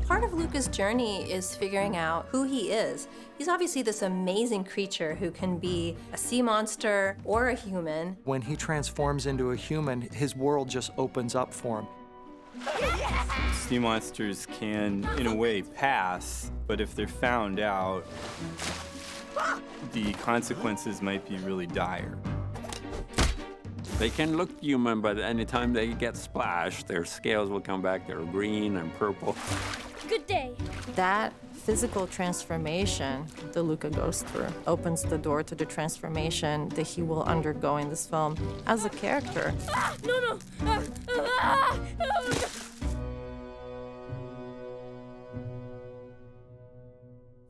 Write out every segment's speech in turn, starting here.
Part of Luca's journey is figuring out who he is. He's obviously this amazing creature who can be a sea monster or a human. When he transforms into a human, his world just opens up for him. Sea monsters can, in a way, pass, but if they're found out, the consequences might be really dire. They can look human, but anytime they get splashed, their scales will come back. They're green and purple. Good day. That physical transformation that Luca goes through opens the door to the transformation that he will undergo in this film as a character. Ah, no.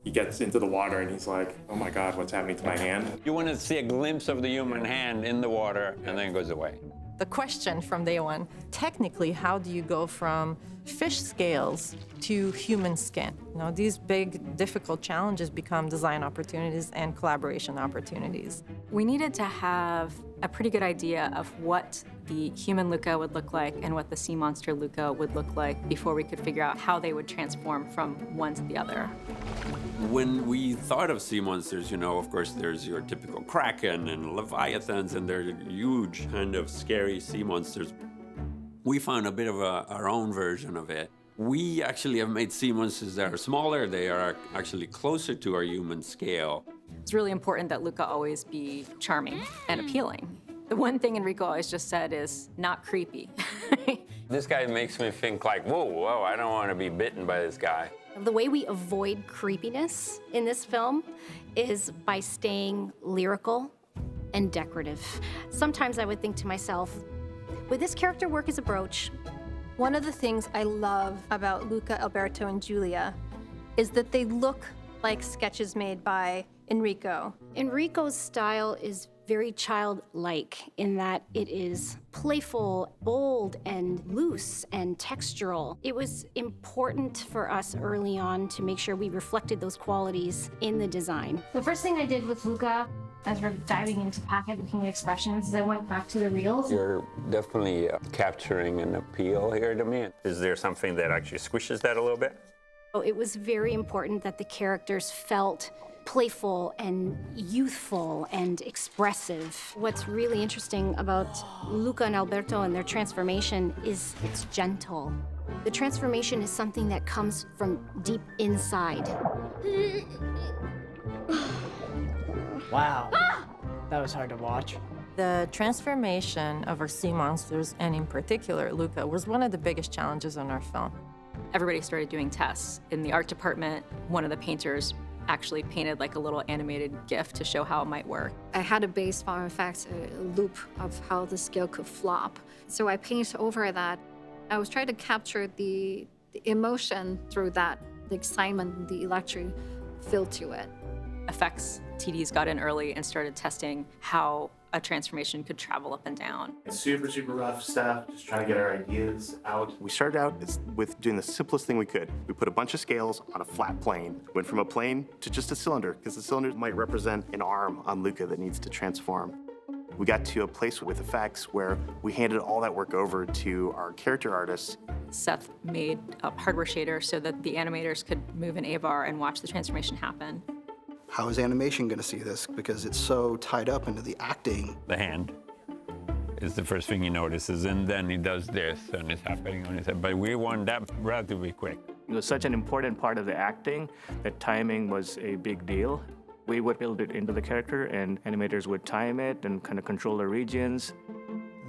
He gets into the water and he's like, oh my God, what's happening to my hand? You want to see a glimpse of the human hand in the water, and then it goes away. The question from day one, technically, how do you go from fish scales to human skin? You know, these big, difficult challenges become design opportunities and collaboration opportunities. We needed to have a pretty good idea of what the human Luca would look like and what the sea monster Luca would look like before we could figure out how they would transform from one to the other. When we thought of sea monsters, you know, of course, there's your typical kraken and leviathans, and they're huge, kind of scary sea monsters. We found a bit of our own version of it. We actually have made sea monsters that are smaller. They are actually closer to our human scale. It's really important that Luca always be charming and appealing. The one thing Enrico always just said is not creepy. This guy makes me think like, whoa, I don't want to be bitten by this guy. The way we avoid creepiness in this film is by staying lyrical and decorative. Sometimes I would think to myself, would this character work as a brooch? One of the things I love about Luca, Alberto, and Giulia is that they look like sketches made by Enrico. Enrico's style is very childlike in that it is playful, bold, and loose and textural. It was important for us early on to make sure we reflected those qualities in the design. The first thing I did with Luca, as we're diving into Pocket looking at expressions, is I went back to the reels. You're definitely capturing an appeal here to me. Is there something that actually squishes that a little bit? It was very important that the characters felt playful and youthful and expressive. What's really interesting about Luca and Alberto and their transformation is it's gentle. The transformation is something that comes from deep inside. Wow, that was hard to watch. The transformation of our sea monsters, and in particular Luca, was one of the biggest challenges in our film. Everybody started doing tests. In the art department, one of the painters actually painted like a little animated GIF to show how it might work. I had a base found effects, a loop of how the scale could flop. So I painted over that. I was trying to capture the emotion through that, the excitement, the electric feel to it. Effects TDs got in early and started testing how a transformation could travel up and down. Super rough stuff, just trying to get our ideas out. We started out with doing the simplest thing we could. We put a bunch of scales on a flat plane. Went from a plane to just a cylinder, because the cylinder might represent an arm on Luca that needs to transform. We got to a place with effects where we handed all that work over to our character artists. Seth made a hardware shader so that the animators could move in AVAR and watch the transformation happen. How is animation going to see this? Because it's so tied up into the acting. The hand is the first thing he notices, and then he does this, and it's happening on his head. But we want that relatively quick. It was such an important part of the acting that timing was a big deal. We would build it into the character, and animators would time it and kind of control the regions.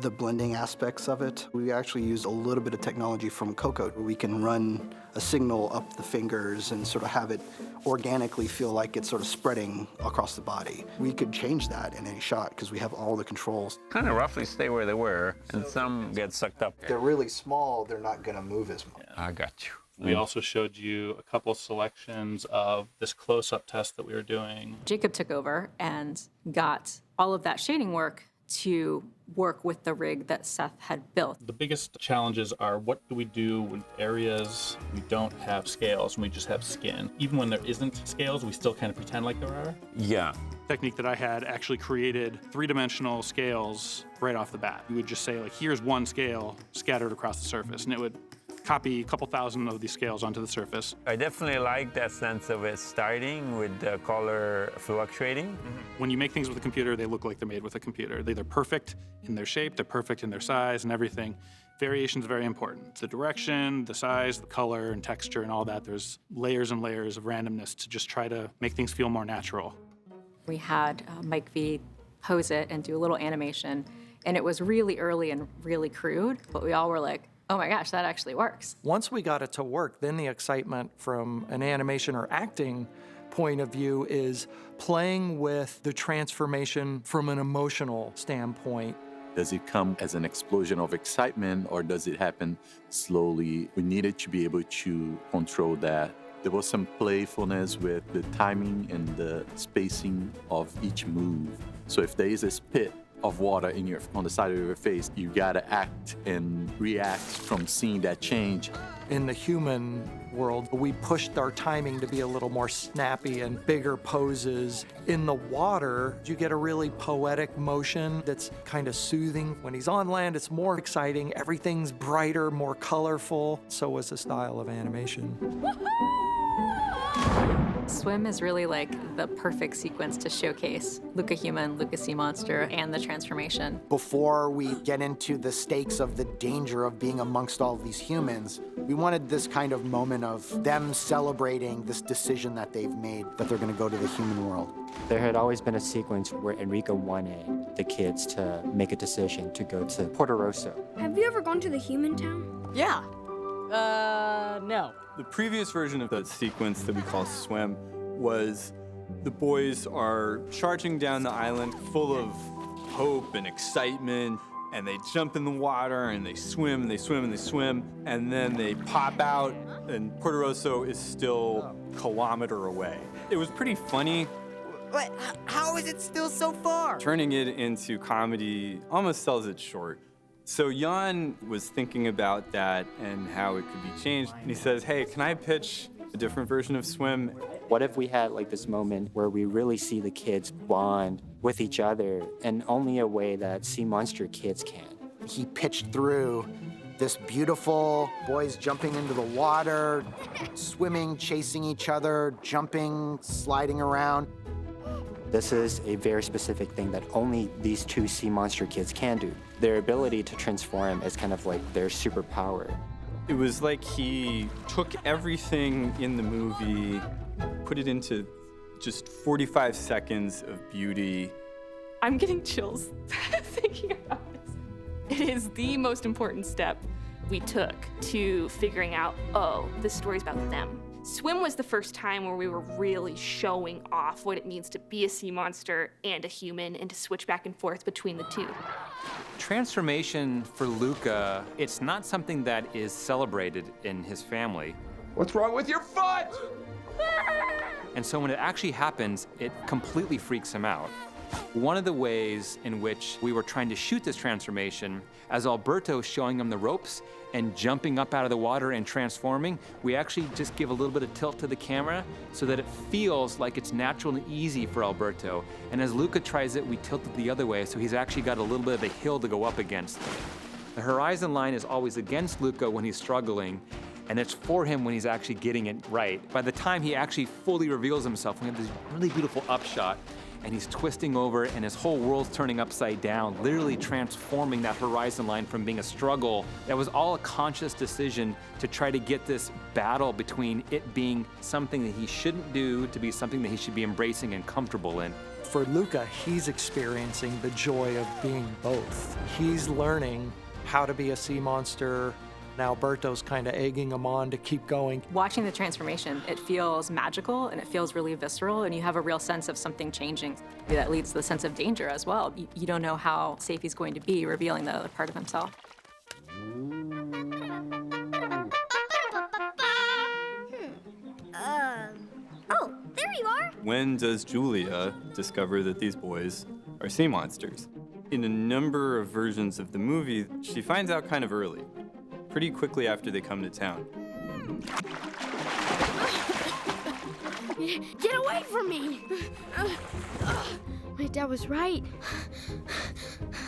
The blending aspects of it, we actually used a little bit of technology from Coco. We can run a signal up the fingers and sort of have it organically feel like it's sort of spreading across the body. We could change that in any shot because we have all the controls. Kind of roughly stay where they were, and some get sucked up. They're really small, they're not going to move as much. I got you. We also showed you a couple selections of this close-up test that we were doing. Jacob took over and got all of that shading work to work with the rig that Seth had built. The biggest challenges are what do we do with areas we don't have scales and we just have skin? Even when there isn't scales, we still kind of pretend like there are. Yeah. Technique that I had actually created three-dimensional scales right off the bat. We would just say, like, here's one scale scattered across the surface, and it would copy a couple thousand of these scales onto the surface. I definitely like that sense of it starting with the color fluctuating. When you make things with a computer, they look like they're made with a computer. They're perfect in their shape, they're perfect in their size and everything. Variation is very important. The direction, the size, the color, and texture, and all that. There's layers and layers of randomness to just try to make things feel more natural. We had Mike V pose it and do a little animation, and it was really early and really crude, but we all were like, oh my gosh, that actually works. Once we got it to work, then the excitement from an animation or acting point of view is playing with the transformation from an emotional standpoint. Does it come as an explosion of excitement or does it happen slowly? We needed to be able to control that. There was some playfulness with the timing and the spacing of each move. So if there is a spit of water on the side of your face, you gotta act and react from seeing that change. In the human world, we pushed our timing to be a little more snappy and bigger poses. In the water, you get a really poetic motion that's kind of soothing. When he's on land, it's more exciting. Everything's brighter, more colorful. So was the style of animation. Swim is really like the perfect sequence to showcase Luca human, Luca sea monster, and the transformation. Before we get into the stakes of the danger of being amongst all of these humans, we wanted this kind of moment of them celebrating this decision that they've made, that they're gonna go to the human world. There had always been a sequence where Enrico wanted the kids to make a decision to go to Porto Rosso. Have you ever gone to the human town? Yeah. No. The previous version of that sequence that we call Swim was the boys are charging down the island full of hope and excitement, and they jump in the water and they swim and they swim and they swim, and then they pop out and Porto Rosso is still a kilometer away. It was pretty funny. But how is it still so far? Turning it into comedy almost sells it short. So Jan was thinking about that and how it could be changed. And he says, hey, can I pitch a different version of Swim? What if we had like this moment where we really see the kids bond with each other in only a way that sea monster kids can? He pitched through this beautiful boys jumping into the water, swimming, chasing each other, jumping, sliding around. This is a very specific thing that only these two sea monster kids can do. Their ability to transform is kind of like their superpower. It was like he took everything in the movie, put it into just 45 seconds of beauty. I'm getting chills thinking about this. It is the most important step we took to figuring out, oh, this story's about them. Swim was the first time where we were really showing off what it means to be a sea monster and a human and to switch back and forth between the two. Transformation for Luca, it's not something that is celebrated in his family. What's wrong with your foot? And so when it actually happens, it completely freaks him out. One of the ways in which we were trying to shoot this transformation, as Alberto showing him the ropes and jumping up out of the water and transforming, we actually just give a little bit of tilt to the camera so that it feels like it's natural and easy for Alberto. And as Luca tries it, we tilt it the other way, so he's actually got a little bit of a hill to go up against. The horizon line is always against Luca when he's struggling, and it's for him when he's actually getting it right. By the time he actually fully reveals himself, we have this really beautiful upshot, and he's twisting over and his whole world's turning upside down, literally transforming that horizon line from being a struggle. That was all a conscious decision to try to get this battle between it being something that he shouldn't do to be something that he should be embracing and comfortable in. For Luca, he's experiencing the joy of being both. He's learning how to be a sea monster. Now Alberto's kind of egging him on to keep going. Watching the transformation, it feels magical and it feels really visceral, and you have a real sense of something changing. That leads to the sense of danger as well. You don't know how safe he's going to be revealing the other part of himself. Oh, there you are. When does Julia discover that these boys are sea monsters? In a number of versions of the movie, she finds out kind of early, pretty quickly after they come to town. Get away from me! My dad was right.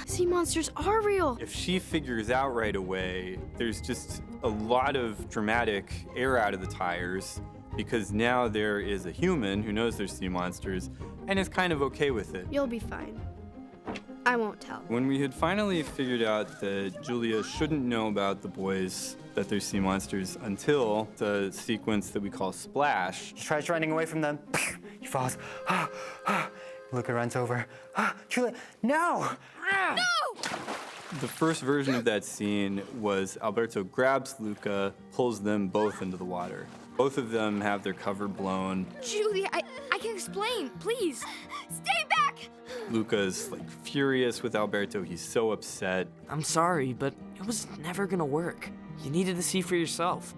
Sea monsters are real. If she figures out right away, there's just a lot of dramatic air out of the tires because now there is a human who knows there's sea monsters and is kind of okay with it. You'll be fine. I won't tell. When we had finally figured out that Julia shouldn't know about the boys, that there's sea monsters, until the sequence that we call Splash. She tries running away from them. He falls. Luca runs over. Julia, no! No! The first version of that scene was Alberto grabs Luca, pulls them both into the water. Both of them have their cover blown. Julia, I can explain, please. Stay back! Luca's like furious with Alberto. He's so upset. I'm sorry, but it was never gonna work. You needed to see for yourself.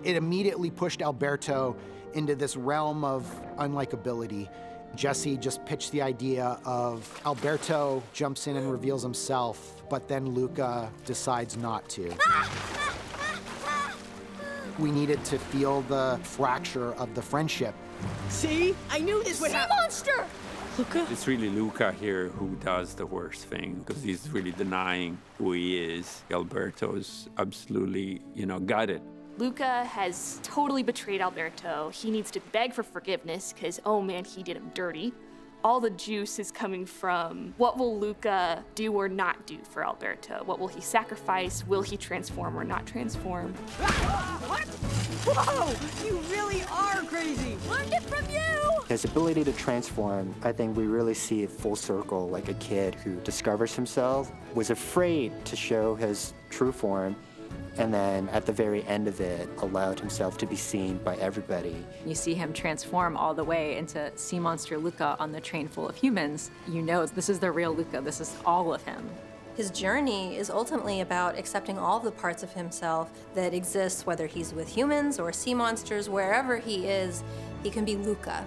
It immediately pushed Alberto into this realm of unlikability. Jesse just pitched the idea of Alberto jumps in and reveals himself, but then Luca decides not to. We needed to feel the fracture of the friendship. See? I knew this would happen. Sea monster! Luca? It's really Luca here who does the worst thing because he's really denying who he is. Alberto's absolutely, got it. Luca has totally betrayed Alberto. He needs to beg for forgiveness because, oh man, he did him dirty. All the juice is coming from what will Luca do or not do for Alberto? What will he sacrifice? Will he transform or not transform? What? Whoa! You really are crazy! Learned it from you! His ability to transform, I think we really see it full circle, like a kid who discovers himself, was afraid to show his true form, and then at the very end of it, allowed himself to be seen by everybody. You see him transform all the way into sea monster Luca on the train full of humans. You know this is the real Luca. This is all of him. His journey is ultimately about accepting all the parts of himself that exist, whether he's with humans or sea monsters, wherever he is, he can be Luca.